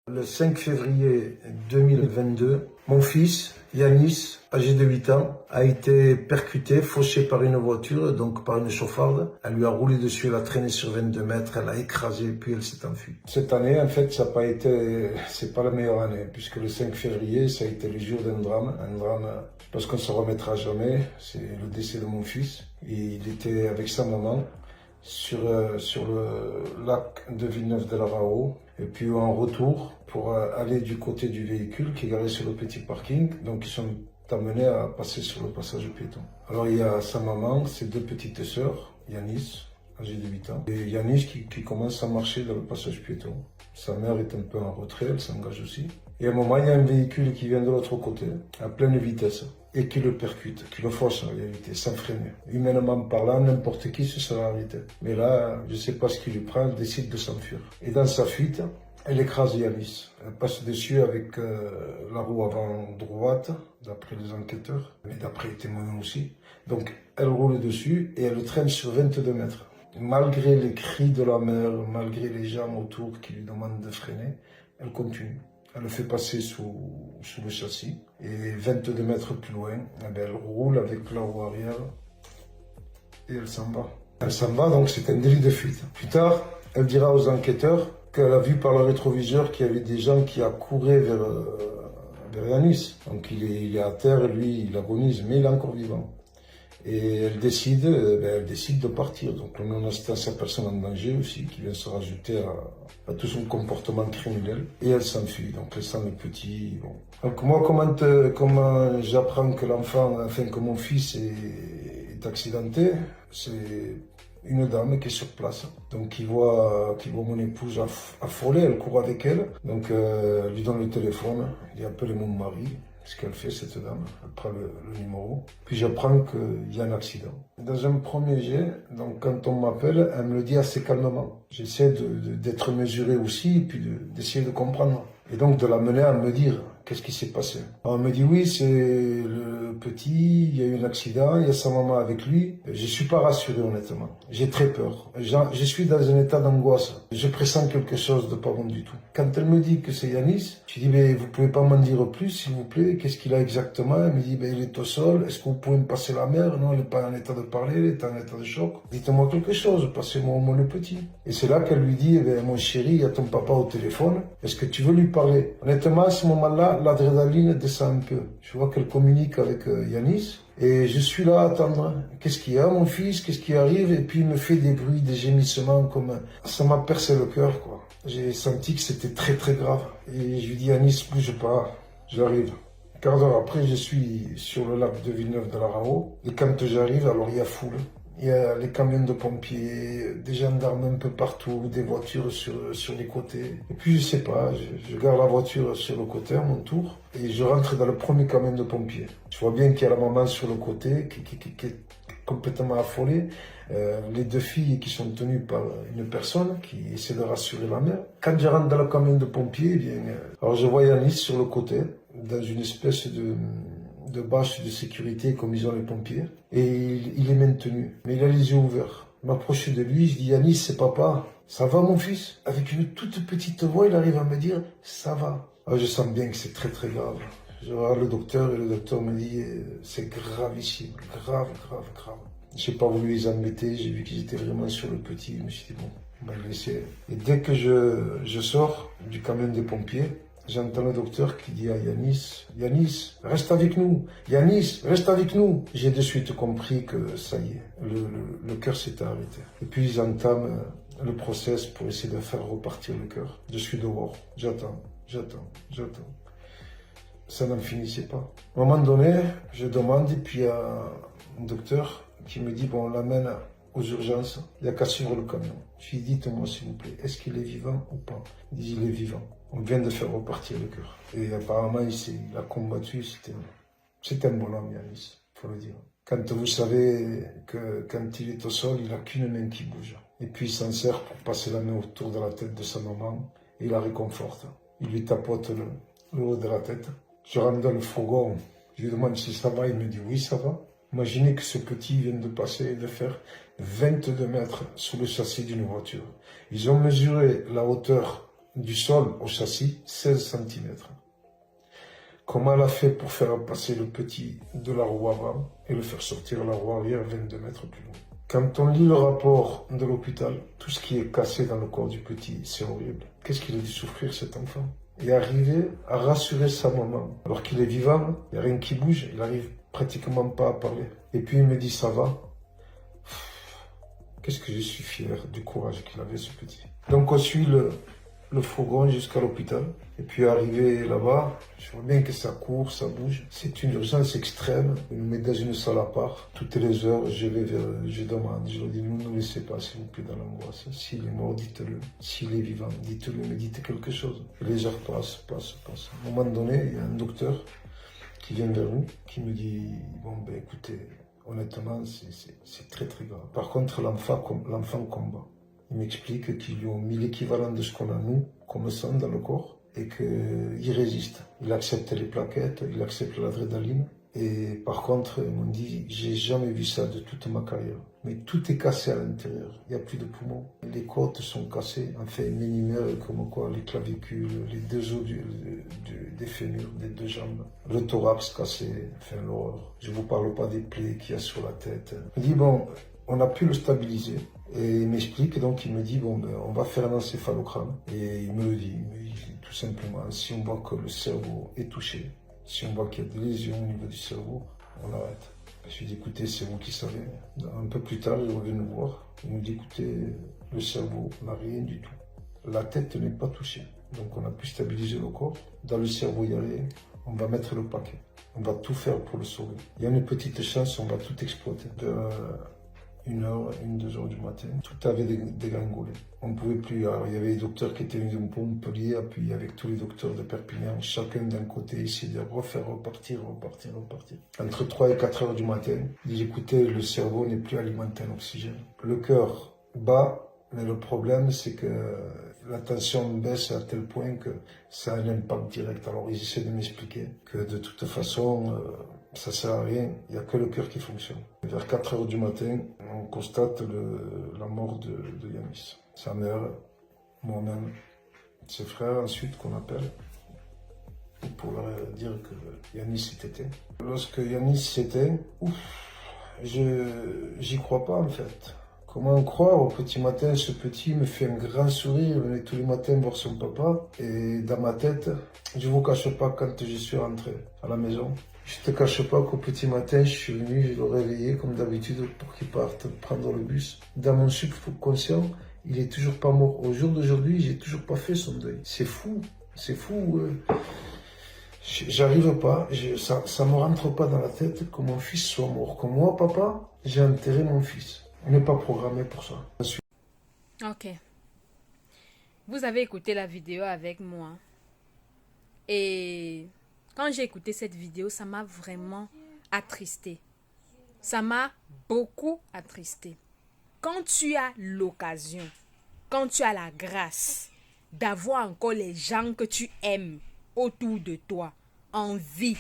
Le 5 février 2022, mon fils, Yanis, âgé de 8 ans, a été percuté, fauché par une voiture, donc par une chauffarde. Elle lui a roulé dessus, elle a traîné sur 22 mètres, elle a écrasé, puis elle s'est enfuie. Cette année, en fait, ça n'a pas été, c'est pas la meilleure année, puisque le 5 février, ça a été le jour d'un drame. Un drame, je pense qu'on ne se remettra jamais. C'est le décès de mon fils. Il était avec sa maman sur le lac de Villeneuve-de-la-Raho. Et puis en retour, pour aller du côté du véhicule qui est garé sur le petit parking, donc ils sont amenés à passer sur le passage piéton. Alors il y a sa maman, ses deux petites sœurs, Yanis, âgée de 8 ans, et Yanis qui commence à marcher dans le passage piéton. Sa mère est un peu en retrait, elle s'engage aussi. Et à un moment, il y a un véhicule qui vient de l'autre côté, à pleine vitesse, et qui le percute, qui le force en réalité, sans freiner. Humainement parlant, n'importe qui se serait arrêté. Mais là, je ne sais pas ce qui lui prend, elle décide de s'enfuir. Et dans sa fuite, elle écrase Yanis. Elle passe dessus avec la roue avant droite, d'après les enquêteurs, mais d'après les témoins aussi. Donc, elle roule dessus et elle le traîne sur 22 mètres. Malgré les cris de la mère, malgré les gens autour qui lui demandent de freiner, elle continue. Elle le fait passer sous le châssis et 22 mètres plus loin, elle roule avec la roue arrière et elle s'en va. Elle s'en va, donc c'est un délit de fuite. Plus tard, elle dira aux enquêteurs qu'elle a vu par le rétroviseur qu'il y avait des gens qui accouraient vers Yanis. Donc il est à terre, lui il agonise, mais il est encore vivant. Et elle décide de partir. Donc le non-assistance à personne en danger aussi, qui vient se rajouter à tout son comportement criminel. Et elle s'enfuit, donc laissant le petit. Bon. Donc moi, comment j'apprends que que mon fils est accidenté, c'est une dame qui est sur place, donc qui voit mon épouse affolée, elle court avec elle, donc elle lui donne le téléphone, il appelle mon mari. Ce qu'elle fait, cette dame, elle prend le numéro, puis j'apprends qu'il y a un accident. Dans un premier jet, donc quand on m'appelle, elle me le dit assez calmement. J'essaie d'être mesuré aussi, et puis d'essayer de comprendre. Et donc de l'amener à me dire qu'est-ce qui s'est passé. Alors, elle me dit oui, c'est le petit, il y a eu un accident, il y a sa maman avec lui. Je suis pas rassuré honnêtement. J'ai très peur. Je suis dans un état d'angoisse. Je pressens quelque chose de pas bon du tout. Quand elle me dit que c'est Yanis, je dis mais vous pouvez pas m'en dire plus s'il vous plaît, qu'est-ce qu'il a exactement? Elle me dit il est au sol, est-ce que vous pouvez me passer la mère? Non, il n'est pas en état de parler, il est en état de choc. Dites-moi quelque chose, passez-moi au moins le petit. Et c'est là qu'elle lui dit mon chéri, il y a ton papa au téléphone, est-ce que tu veux lui parler? Honnêtement, à ce moment-là, l'adrénaline descend un peu. Je vois qu'elle communique avec Yanis. Et je suis là à attendre. Qu'est-ce qu'il y a, mon fils? Qu'est-ce qui arrive? Et puis il me fait des bruits, des gémissements, comme ça m'a percé le cœur, quoi. J'ai senti que c'était très très grave. Et je lui dis, Yanis, bouge pas, j'arrive. Un quart d'heure après, je suis sur le lac de Villeneuve-de-la-Raho. Et quand j'arrive, alors il y a foule. Il y a les camions de pompiers, des gendarmes un peu partout, des voitures sur les côtés. Et puis je sais pas, je garde la voiture sur le côté à mon tour et je rentre dans le premier camion de pompiers. Je vois bien qu'il y a la maman sur le côté qui est complètement affolée. Les deux filles qui sont tenues par une personne qui essaie de rassurer la mère. Quand je rentre dans le camion de pompiers, alors je vois Yanis sur le côté, dans une espèce de bâche de sécurité comme ils ont les pompiers. Et il est maintenu. Mais il a les yeux ouverts. Je m'approche de lui, je dis Yanis, c'est papa. Ça va mon fils? Avec une toute petite voix, il arrive à me dire ça va. Alors, je sens bien que c'est très très grave. Je regarde le docteur et le docteur me dit c'est gravissime, grave. J'ai pas voulu les embêter, j'ai vu qu'ils étaient vraiment sur le petit. Je me suis dit bon, on va le laisser. Et dès que je sors du camion des pompiers, j'entends le docteur qui dit à Yanis, Yanis, reste avec nous. Yanis, reste avec nous. J'ai de suite compris que ça y est, le cœur s'était arrêté. Et puis ils entament le process pour essayer de faire repartir le cœur. Je suis dehors, j'attends. Ça n'en finissait pas. À un moment donné, je demande et puis il y a un docteur qui me dit, bon, on l'amène aux urgences, il n'y a qu'à suivre le camion. Je lui dis, dites-moi s'il vous plaît, est-ce qu'il est vivant ou pas? Il dit, il est vivant. On vient de faire repartir le cœur. Et apparemment, il a combattu, c'était un bonhomme, Yanis, il faut le dire. Quand vous savez que quand il est au sol, il n'a qu'une main qui bouge. Et puis il s'en sert pour passer la main autour de la tête de sa maman et il la réconforte. Il lui tapote le haut de la tête. Je rentre dans le fourgon, je lui demande si ça va, il me dit oui, ça va. Imaginez que ce petit vient de passer et de faire 22 mètres sous le châssis d'une voiture. Ils ont mesuré la hauteur du sol au châssis, 16 cm. Comment elle a fait pour faire passer le petit de la roue avant et le faire sortir la roue arrière 22 mètres plus loin. Quand on lit le rapport de l'hôpital, tout ce qui est cassé dans le corps du petit, c'est horrible. Qu'est-ce qu'il a dû souffrir cet enfant? Et arriver à rassurer sa maman. Alors qu'il est vivant, il n'y a rien qui bouge, il n'arrive pratiquement pas à parler. Et puis il me dit ça va. Qu'est-ce que je suis fier du courage qu'il avait ce petit. Donc on suit le fourgon jusqu'à l'hôpital. Et puis arrivé là-bas, je vois bien que ça court, ça bouge. C'est une urgence extrême. Ils nous mettent dans une salle à part. Toutes les heures, je demande, je leur dis, ne nous laissez pas s'il vous plaît dans l'angoisse. S'il est mort, dites-le. S'il est vivant, dites-le, mais dites quelque chose. Et les heures passent. À un moment donné, il y a un docteur qui vient vers nous, qui me dit, bon ben écoutez, honnêtement, c'est très très grave. Par contre, l'enfant combat. Il m'explique qu'ils lui ont mis l'équivalent de ce qu'on a nous, comme sang dans le corps, et qu'il résiste. Il accepte les plaquettes, il accepte l'adrénaline. Et par contre, ils m'ont dit, j'ai jamais vu ça de toute ma carrière. Mais tout est cassé à l'intérieur. Il n'y a plus de poumons. Les côtes sont cassées. Enfin, minimères comme quoi, les clavicules, les deux os des fémurs, des deux jambes. Le thorax cassé. Enfin, l'horreur. Je vous parle pas des plaies qu'il y a sur la tête. Il dit, bon, on a pu le stabiliser. Et il m'explique, donc il me dit, bon, ben, on va faire un encéphalogramme. Et il me le dit, tout simplement, si on voit que le cerveau est touché, si on voit qu'il y a des lésions au niveau du cerveau, on arrête. Je lui ai dit, écoutez, c'est vous qui savez. Un peu plus tard, il revient nous voir. Il nous dit, écoutez, le cerveau n'a rien du tout. La tête n'est pas touchée. Donc on a pu stabiliser le corps. Dans le cerveau, il y a rien. On va mettre le paquet. On va tout faire pour le sauver. Il y a une petite chance, on va tout exploiter. De 1h, 2h du matin, tout avait dégringolé. On ne pouvait plus. Alors, il y avait les docteurs qui étaient venus de Montpellier, puis avec tous les docteurs de Perpignan, chacun d'un côté, essayer de repartir. Entre 3 et 4 heures du matin, il dit, écoutez, le cerveau n'est plus alimenté en oxygène. Le cœur bat, mais le problème, c'est que la tension baisse à tel point que ça a un impact direct. Alors, ils essaient de m'expliquer que de toute façon, ça ne sert à rien, il n'y a que le cœur qui fonctionne. Vers 4 heures du matin, on constate la mort de Yanis. Sa mère, moi-même, ses frères ensuite qu'on appelle, pour leur dire que Yanis s'est éteint. Lorsque Yanis s'éteint, j'y crois pas en fait. Comment croire au petit matin, ce petit me fait un grand sourire, il venait tous les matins voir son papa. Et dans ma tête, je vous cache pas quand je suis rentré à la maison. Je te cache pas qu'au petit matin, je suis venu, je l'ai réveillé comme d'habitude pour qu'il parte prendre le bus. Dans mon subconscient, il est toujours pas mort. Au jour d'aujourd'hui, j'ai toujours pas fait son deuil. C'est fou. J'arrive pas, ça me rentre pas dans la tête que mon fils soit mort. Comme moi, papa, j'ai enterré mon fils. On n'est pas programmé pour ça. Ok. Vous avez écouté la vidéo avec moi. Et quand j'ai écouté cette vidéo, ça m'a vraiment attristé. Ça m'a beaucoup attristé. Quand tu as l'occasion, quand tu as la grâce d'avoir encore les gens que tu aimes autour de toi, en vie,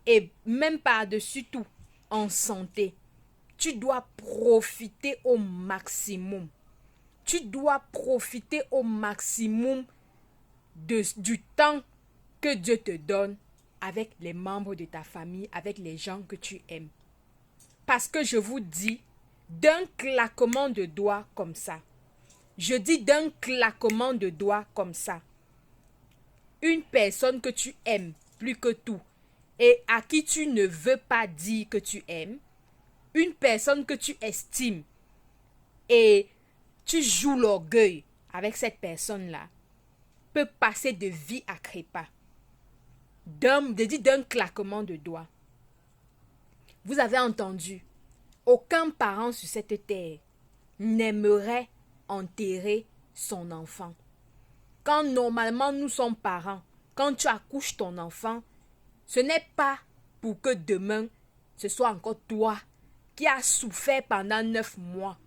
et même par-dessus tout, en santé, tu dois profiter au maximum. Tu dois profiter au maximum du temps que Dieu te donne avec les membres de ta famille, avec les gens que tu aimes. Parce que je vous dis, d'un claquement de doigts comme ça, je dis d'un claquement de doigts comme ça, une personne que tu aimes plus que tout et à qui tu ne veux pas dire que tu aimes, une personne que tu estimes et tu joues l'orgueil avec cette personne-là, peut passer de vie à crépa. D'un claquement de doigts. Vous avez entendu, aucun parent sur cette terre n'aimerait enterrer son enfant. Quand normalement nous sommes parents, quand tu accouches ton enfant, ce n'est pas pour que demain, ce soit encore toi qui as souffert pendant 9 mois.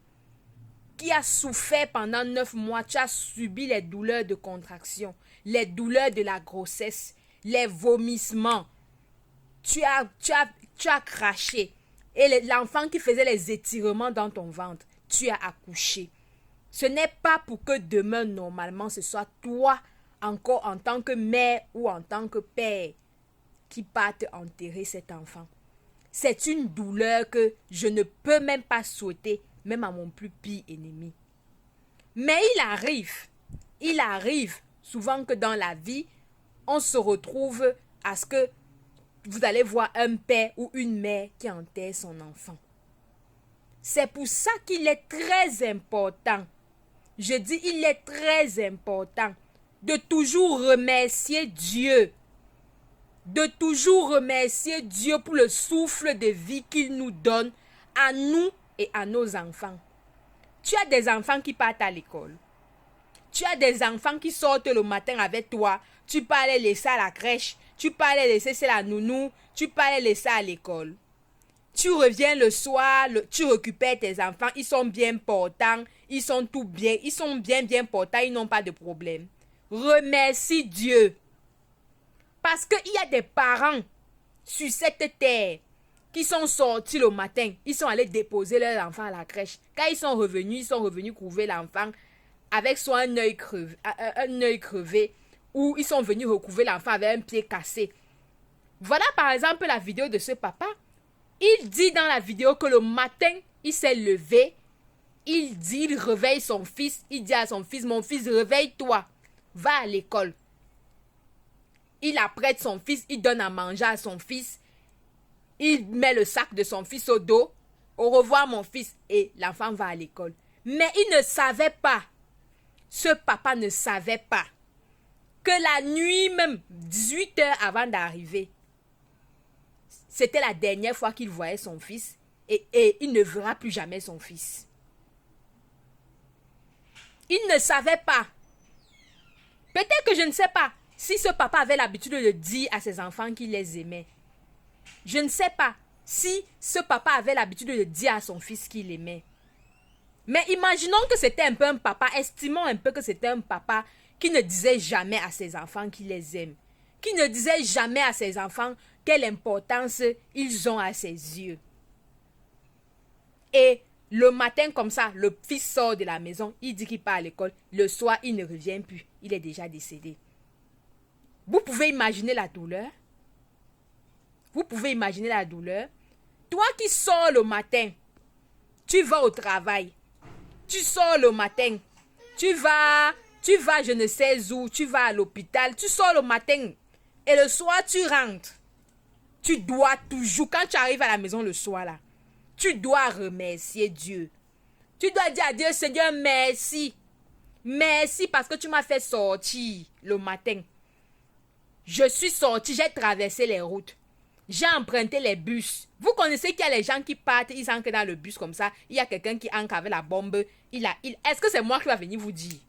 Tu as subi les douleurs de contraction, les douleurs de la grossesse, les vomissements. Tu as craché. Et l'enfant qui faisait les étirements dans ton ventre, tu as accouché. Ce n'est pas pour que demain, normalement, ce soit toi, encore en tant que mère ou en tant que père, qui parte enterrer cet enfant. C'est une douleur que je ne peux même pas souhaiter, même à mon plus pire ennemi. Mais il arrive souvent que dans la vie, on se retrouve à ce que vous allez voir un père ou une mère qui enterre son enfant. C'est pour ça qu'il est très important, je dis il est très important, de toujours remercier Dieu. De toujours remercier Dieu pour le souffle de vie qu'il nous donne à nous et à nos enfants. Tu as des enfants qui partent à l'école. Tu as des enfants qui sortent le matin avec toi. Tu peux les laisser à la crèche. Tu peux les laisser chez la nounou. Tu peux les laisser à l'école. Tu reviens le soir, tu récupères tes enfants. Ils sont bien portants. Ils sont tout bien. Ils sont bien portants. Ils n'ont pas de problème. Remercie Dieu. Parce qu'il y a des parents sur cette terre qui sont sortis le matin. Ils sont allés déposer leurs enfants à la crèche. Quand ils sont revenus couvrir l'enfant avec soit un œil crevé ou ils sont venus recouvrir l'enfant avec un pied cassé. Voilà par exemple la vidéo de ce papa. Il dit dans la vidéo que le matin, il s'est levé. Il réveille son fils. Il dit à son fils, mon fils, réveille-toi. Va à l'école. Il apprête son fils, il donne à manger à son fils. Il met le sac de son fils au dos. Au revoir mon fils. Et l'enfant va à l'école. Mais il ne savait pas. Ce papa ne savait pas que la nuit même, 18 heures avant d'arriver, c'était la dernière fois qu'il voyait son fils. Et il ne verra plus jamais son fils. Il ne savait pas. Peut-être que je ne sais pas. Si ce papa avait l'habitude de dire à ses enfants qu'il les aimait, je ne sais pas si ce papa avait l'habitude de dire à son fils qu'il l'aimait. Mais imaginons que c'était un peu un papa, estimons un peu que c'était un papa qui ne disait jamais à ses enfants qu'il les aime, qui ne disait jamais à ses enfants quelle importance ils ont à ses yeux. Et le matin comme ça, le fils sort de la maison, il dit qu'il part à l'école, le soir il ne revient plus, il est déjà décédé. Vous pouvez imaginer la douleur? Vous pouvez imaginer la douleur? Toi qui sors le matin, tu vas au travail. Tu sors le matin. Tu vas je ne sais où, tu vas à l'hôpital. Tu sors le matin. Et le soir, tu rentres. Tu dois toujours, quand tu arrives à la maison le soir là, tu dois remercier Dieu. Tu dois dire à Dieu, Seigneur, merci. Merci parce que tu m'as fait sortir le matin. Je suis sorti, j'ai traversé les routes. J'ai emprunté les bus. Vous connaissez qu'il y a les gens qui partent, ils entrent dans le bus comme ça. Il y a quelqu'un qui entre avec la bombe. Est-ce que c'est moi qui va venir vous dire?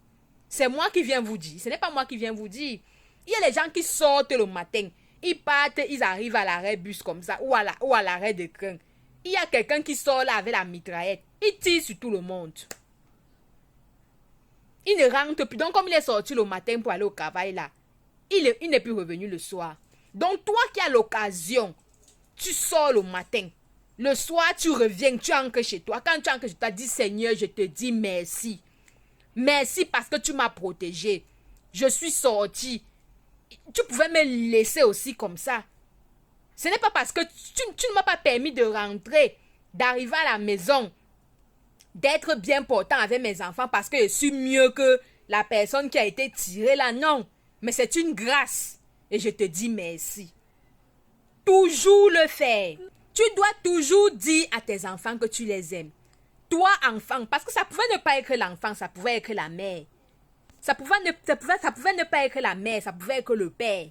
C'est moi qui viens vous dire. Ce n'est pas moi qui viens vous dire. Il y a les gens qui sortent le matin. Ils partent, ils arrivent à l'arrêt bus comme ça. Ou à l'arrêt de train. Il y a quelqu'un qui sort là avec la mitraillette. Il tire sur tout le monde. Il ne rentre plus. Donc comme il est sorti le matin pour aller au travail là, il n'est plus revenu le soir. Donc toi qui as l'occasion, tu sors le matin. Le soir, tu reviens, tu entres chez toi. Quand tu entres chez toi, dis Seigneur, je te dis merci. Merci parce que tu m'as protégé. Je suis sorti. Tu pouvais me laisser aussi comme ça. Ce n'est pas parce que tu ne m'as pas permis de rentrer, d'arriver à la maison, d'être bien portant avec mes enfants parce que je suis mieux que la personne qui a été tirée là. Non. Mais c'est une grâce. Et je te dis merci. Toujours le faire. Tu dois toujours dire à tes enfants que tu les aimes. Toi, enfant, parce que ça pouvait ne pas être l'enfant, ça pouvait être la mère. Ça pouvait ne pas être la mère, ça pouvait être le père.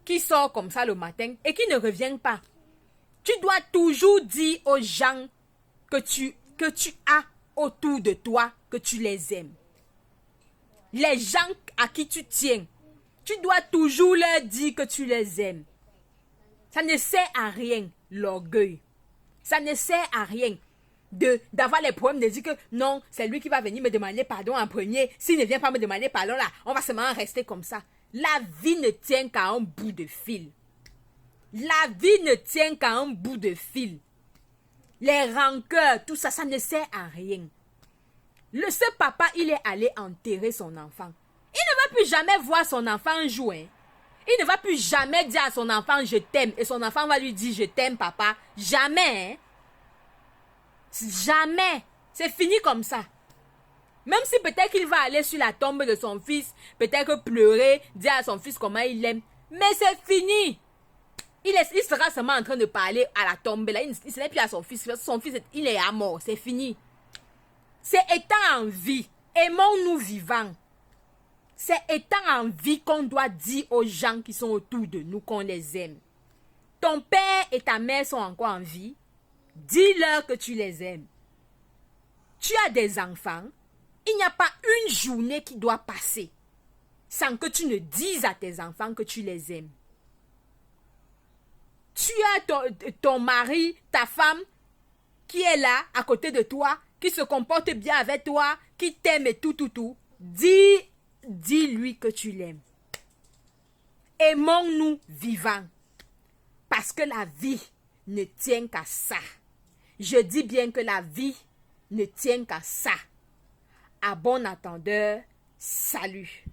Qui sort comme ça le matin et qui ne revient pas. Tu dois toujours dire aux gens que tu as autour de toi que tu les aimes. Les gens à qui tu tiens. Tu dois toujours leur dire que tu les aimes. Ça ne sert à rien, l'orgueil. Ça ne sert à rien d'avoir les problèmes de dire que non, c'est lui qui va venir me demander pardon en premier. S'il ne vient pas me demander pardon là, on va seulement rester comme ça. La vie ne tient qu'à un bout de fil. La vie ne tient qu'à un bout de fil. Les rancœurs, tout ça, ça ne sert à rien. Ce papa, il est allé enterrer son enfant. Il ne va plus jamais voir son enfant jouer. Il ne va plus jamais dire à son enfant je t'aime et son enfant va lui dire je t'aime papa. Jamais. Jamais. C'est fini comme ça. Même si peut-être qu'il va aller sur la tombe de son fils, peut-être pleurer, dire à son fils comment il l'aime. Mais c'est fini. Il sera seulement en train de parler à la tombe. Là, il ne sera plus à son fils. Son fils, il est à mort. C'est fini. C'est étant en vie. Aimons-nous vivants. C'est étant en vie qu'on doit dire aux gens qui sont autour de nous qu'on les aime. Ton père et ta mère sont encore en vie. Dis-leur que tu les aimes. Tu as des enfants. Il n'y a pas une journée qui doit passer sans que tu ne dises à tes enfants que tu les aimes. Tu as ton mari, ta femme qui est là à côté de toi, qui se comporte bien avec toi, qui t'aime et tout. Dis-lui que tu l'aimes. Aimons-nous vivants. Parce que la vie ne tient qu'à ça. Je dis bien que la vie ne tient qu'à ça. À bon entendeur, salut.